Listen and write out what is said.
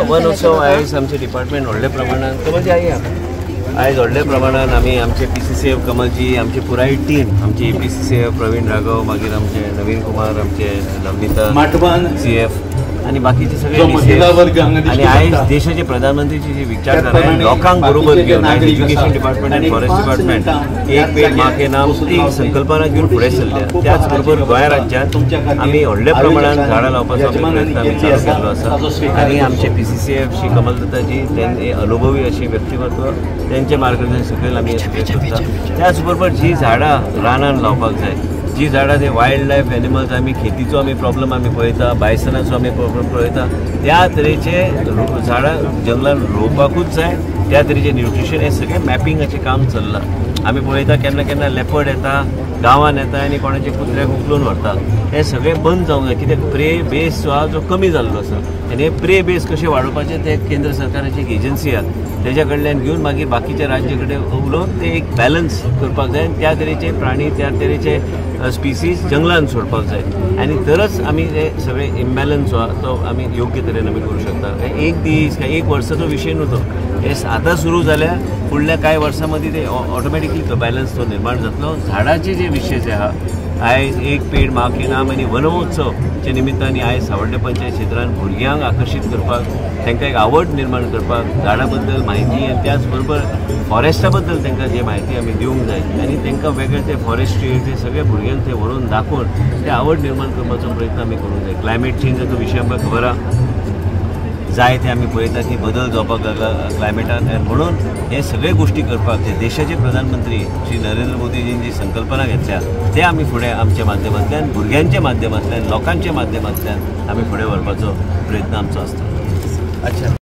One उत्सव आयज आमचे डिपार्टमेंट व्हडल्या प्रमाणात कमलजी आयज व्हडल्या प्रमाणात आमी आमचे PCCF कमलजी आमची पुराय टीम आमची PCCF प्रवीण राघव मागीर आमचे नवीन कुमार आमचे नवनीता CF आणि बाकीचे सगळे आणि आयज देशाचे प्रधानमंत्रीची जी विचारधारा आहे लोकांक बरोबर घेऊन आयज एज्युकेशन डिपार्टमेंट आणि फॉरेस्ट डिपार्टमेंट एक पेड़ माँ के नाम ती संकल्पना घेऊन फुडें सरल्या त्याच बरोबर गोंय राज्यांत आमी व्हडल्या प्रमाणात झाडां लावपाचो प्रयत्न आमी चालू केल्लो आसा आणि आमचे PCCF श्री कमलदत्ताजी त्यांनी अनुभवी अशी व्यक्तिमत्व त्यांचे मार्गदर्शन सकयल आमी हे करता त्याच बरोबर जी झाडां रानान लावपाक जाय जी झाडां ते वायल्ड लायफ एनिमल्स आमी खेतीचो आमी प्रॉब्लेम आमी पळयता बायसनाचो आमी प्रॉब्लेम पळयता त्या तरेचे झाडां जंगलान रोवपाकूच जाय त्या तरेचे न्यूट्रिशन हे सगळें मॅपिंगाचें काम चल्लां आमी पळयता केन्ना केन्ना लेपर्ड येता गांवांत येता आनी कोणाचे कुत्र्याक उखलून व्हरता हे सगळें बंद जावंक जाय कित्याक प्रे बेस जो आहा तो कमी जाल्लो आसा आनी हे प्रे बेस कशें वाडोवपाचें ते केंद्र सरकाराची एक एजन्सी आहा तेज्या कडल्यान घेवन मागीर बाकीच्या राज्या कडेन उलोवन ते एक बॅलन्स करपाक जाय त्या तरेचे प्राणी त्या तरेचे स्पिसीज जंगलान सोडपाक जाय आनी तरच आमी हे सगळे इम्बॅलन्स जो आहा तो आमी योग्य तरेन आमी करूं शकता एक दीस काय एक वर्साचो विशय न्हू तो हे आतां सुरू जाल्यार फुडल्या कांय वर्सां मदीं ते ऑटोमॅटिकली तो बॅलन्स तो निर्माण जातलो झाडाचे जे विशय जे आहा आयज एक पेड़ माँ के नाम आनी वन महोत्सवच्या निमित्तान आयज सावड्डे पंचायत क्षेत्रांत भुरग्यांक आकर्शीत करपाक तांकां एक आवड निर्माण करपाक झाडां बद्दल म्हायती आनी त्याच बरोबर फॉरेस्टा बद्दल तांकां जी म्हायती आमी दिवंक जाय आनी तांकां वेगळे ते फॉरेस्ट्री ते सगळे भुरग्यांक ते व्हरून दाखोवन ते आवड निर्माण करपाचो प्रयत्न आमी करूंक जाय क्लायमेट चेंजाचो विशय आमकां खबर आहा जाय ते आमी पळयता की बदल जावपाक लागला क्लायमेटान म्हणून हे सगळे गोष्टी करपाक जे देशाचे प्रधानमंत्री श्री नरेंद्र मोदीजीन जी संकल्पना घेतल्या ते आमी फुडें आमच्या माध्यमांतल्यान भुरग्यांच्या माध्यमांतल्यान लोकांच्या माध्यमांतल्यान आमी फुडें व्हरपाचो प्रयत्न आमचो आसता. अच्छा.